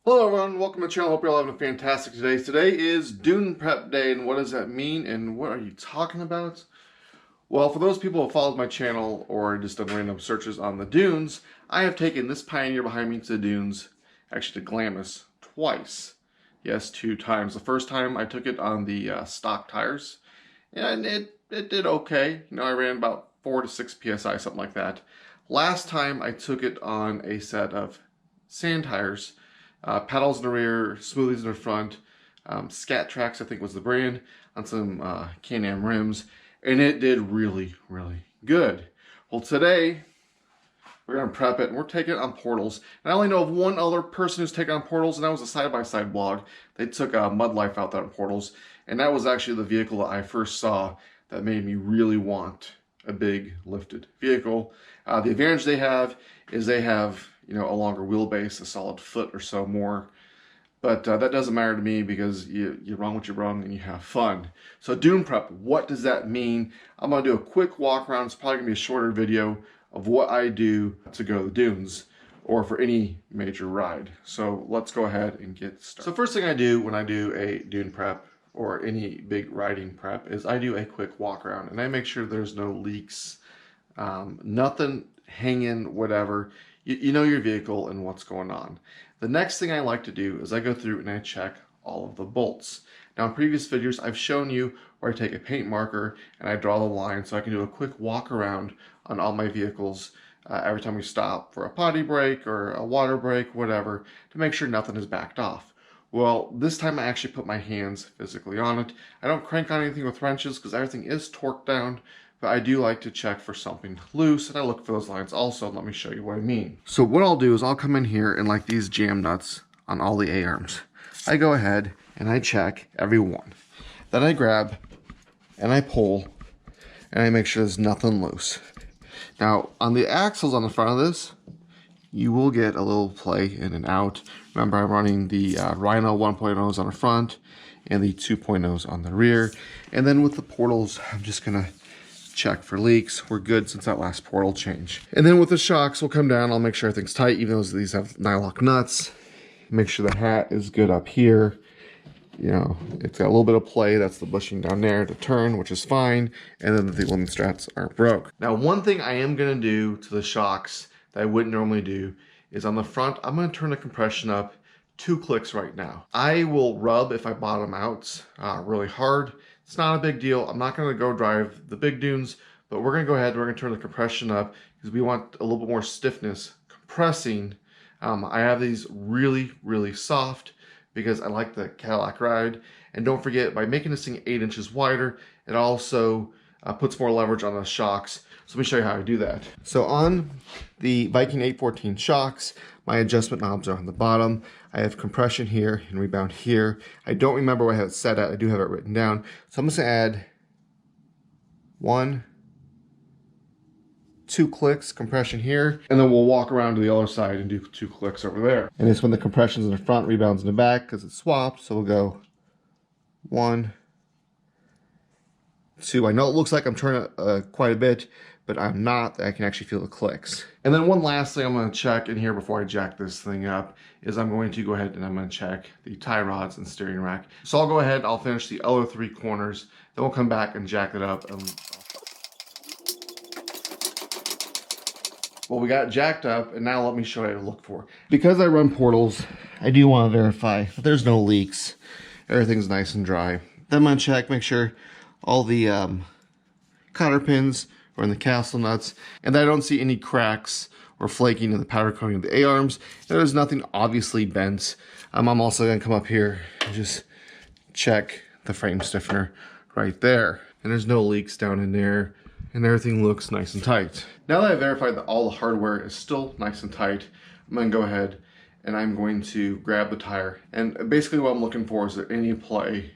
Hello everyone, welcome to the channel. Hope you're all having a fantastic day. Today is Dune Prep Day, and what does that mean, and what are you talking about? Well, for those people who followed my channel or just done random searches on the dunes, I have taken this Pioneer behind me to the dunes, actually to Glamis, twice. Yes, 2 times. The first time I took it on the stock tires, and it did okay. You know, I ran about 4 to 6 PSI, something like that. Last time I took it on a set of sand tires, pedals in the rear, smoothies in the front, Scat Tracks I think was the brand, on some Can-Am rims, and it did really, really good. Well, today we're going to prep it, and we're taking it on portals. And I only know of one other person who's taken on portals, and that was a side-by-side blog. They took Mud Life out there on portals, and that was actually the vehicle that I first saw that made me really want a big lifted vehicle. The advantage they have is they have, you know, a longer wheelbase, a solid foot or so more. But that doesn't matter to me because you run what you run and you have fun. So dune prep, what does that mean? I'm going to do a quick walk around. It's probably going to be a shorter video of what I do to go to the dunes or for any major ride. So let's go ahead and get started. So first thing I do when I do a dune prep or any big riding prep is I do a quick walk around, and I make sure there's no leaks, nothing hanging, whatever. You know your vehicle and what's going on. The next thing I like to do is I go through and I check all of the bolts. Now in previous videos I've shown you where I take a paint marker and I draw the line so I can do a quick walk around on all my vehicles every time we stop for a potty break or a water break, whatever, to make sure nothing is backed off. Well, this time I actually put my hands physically on it. I don't crank on anything with wrenches because everything is torqued down, but I do like to check for something loose, and I look for those lines also. Let me show you what I mean. So what I'll do is I'll come in here and like these jam nuts on all the A-arms. I go ahead and I check every one. Then I grab and I pull and I make sure there's nothing loose. Now on the axles on the front of this, you will get a little play in and out. Remember, I'm running the Rhino 1.0s on the front and the 2.0s on the rear. And then with the portals, I'm just gonna check for leaks. We're good since that last portal change. And then with the shocks, we'll come down. I'll make sure everything's tight, even though these have nylock nuts. Make sure the hat is good up here. You know, it's got a little bit of play. That's the bushing down there to turn, which is fine. And then the limit struts aren't broke. Now, one thing I am gonna do to the shocks that I wouldn't normally do is on the front, I'm gonna turn the compression up 2 clicks right now. I will rub if I bottom out really hard. It's not a big deal. I'm not gonna go drive the big dunes, but we're gonna go ahead and we're gonna turn the compression up because we want a little bit more stiffness compressing. I have these really, really soft because I like the Cadillac ride. And don't forget, by making this thing 8 inches wider, it also puts more leverage on the shocks. So let me show you how I do that. So on the Viking 814 shocks, my adjustment knobs are on the bottom. I have compression here and rebound here. I don't remember what I have it set at. I do have it written down. So I'm just gonna add 1, 2 clicks compression here, and then we'll walk around to the other side and do 2 clicks over there. And it's when the compression's in the front, rebounds in the back because it's swapped. So we'll go 1, 2. I know it looks like I'm turning quite a bit, but I'm not. I can actually feel the clicks. And then one last thing I'm going to check in here before I jack this thing up is I'm going to go ahead and I'm going to check the tie rods and steering rack. So I'll go ahead, I'll finish the other 3 corners, then we'll come back and jack it up. Well, we got jacked up, and now let me show you what to look for. Because I run portals, I do want to verify that there's no leaks. Everything's nice and dry. Then I'm going to check, make sure all the cotter pins are in the castle nuts, and I don't see any cracks or flaking in the powder coating of the A-arms. There's nothing obviously bent. I'm also going to come up here and just check the frame stiffener right there. And there's no leaks down in there, and everything looks nice and tight. Now that I've verified that all the hardware is still nice and tight, I'm going to go ahead and I'm going to grab the tire. And basically what I'm looking for is there any play.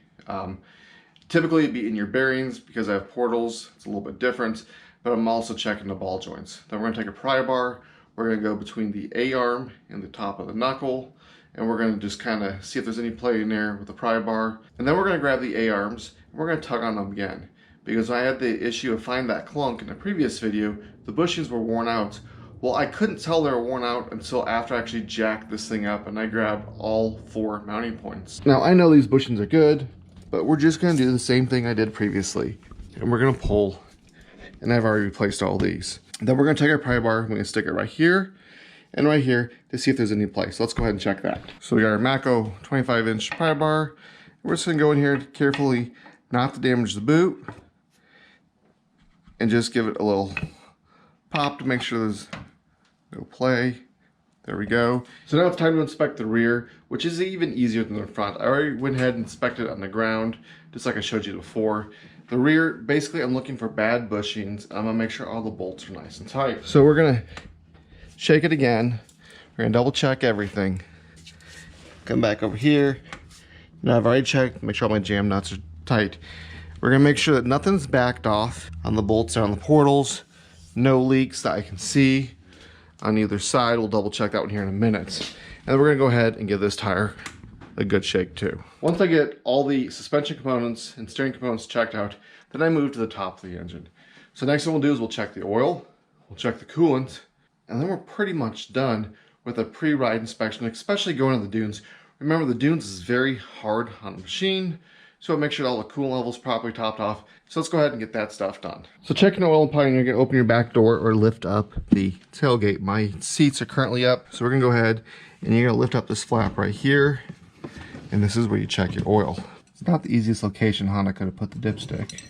Typically it'd be in your bearings because I have portals. It's a little bit different, but I'm also checking the ball joints. Then we're going to take a pry bar. We're going to go between the A-arm and the top of the knuckle, and we're going to just kind of see if there's any play in there with the pry bar. And then we're going to grab the A-arms and we're going to tug on them again. Because I had the issue of finding that clunk in the previous video, the bushings were worn out. Well, I couldn't tell they were worn out until after I actually jacked this thing up and I grabbed all 4 mounting points. Now, I know these bushings are good, but we're just gonna do the same thing I did previously. And we're gonna pull, and I've already replaced all these. Then we're gonna take our pry bar, we're gonna stick it right here and right here to see if there's any play. So let's go ahead and check that. So we got our Mako 25-inch pry bar. We're just gonna go in here carefully, not to damage the boot, and just give it a little pop to make sure there's no play. There we go. So now it's time to inspect the rear, which is even easier than the front. I already went ahead and inspected it on the ground, just like I showed you before. The rear, basically I'm looking for bad bushings. I'm gonna make sure all the bolts are nice and tight. So we're gonna shake it again. We're gonna double check everything. Come back over here. Now I've already checked, make sure all my jam nuts are tight. We're gonna make sure that nothing's backed off on the bolts or on the portals. No leaks that I can see on either side. We'll double check that one here in a minute. And then we're gonna go ahead and give this tire a good shake too. Once I get all the suspension components and steering components checked out, then I move to the top of the engine. So next thing we'll do is we'll check the oil, we'll check the coolant, and then we're pretty much done with a pre-ride inspection, especially going to the dunes. Remember, the dunes is very hard on the machine, so make sure all the coolant levels properly topped off. So let's go ahead and get that stuff done. So checking oil and piping, you're gonna open your back door or lift up the tailgate. My seats are currently up, so we're gonna go ahead and you're gonna lift up this flap right here, and this is where you check your oil. It's not the easiest location Honda could have put the dipstick.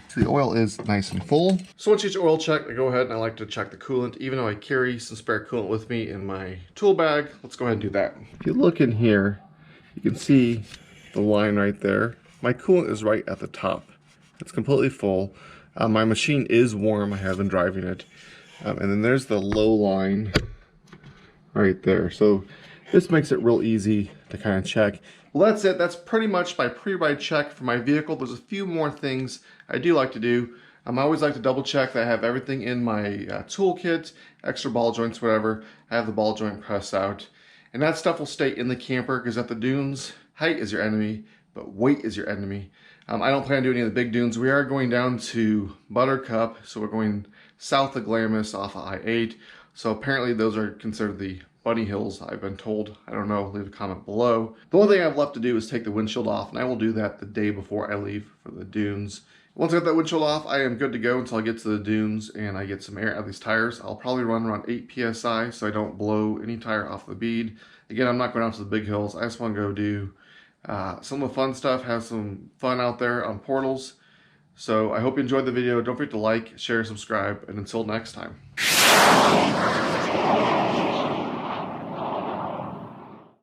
So the oil is nice and full. So once you get your oil checked, I go ahead and I like to check the coolant, even though I carry some spare coolant with me in my tool bag. Let's go ahead and do that. If you look in here, you can see the line right there. My coolant is right at the top. It's completely full. My machine is warm. I have been driving it. And then there's the low line right there. So this makes it real easy to kind of check. Well, that's it. That's pretty much my pre-ride check for my vehicle. There's a few more things I do like to do. I always like to double check that I have everything in my toolkit, extra ball joints, whatever. I have the ball joint press out. And that stuff will stay in the camper because at the dunes, height is your enemy, but weight is your enemy. I don't plan on doing any of the big dunes. We are going down to Buttercup, so we're going south of Glamis off of I-8. So apparently those are considered the bunny hills, I've been told. I don't know, leave a comment below. The only thing I have left to do is take the windshield off, and I will do that the day before I leave for the dunes. Once I get that windshield off, I am good to go until I get to the dunes and I get some air out of these tires. I'll probably run around 8 PSI so I don't blow any tire off the bead. Again, I'm not going out to the big hills. I just want to go do some of the fun stuff, have some fun out there on portals. So I hope you enjoyed the video. Don't forget to like, share, subscribe, and until next time.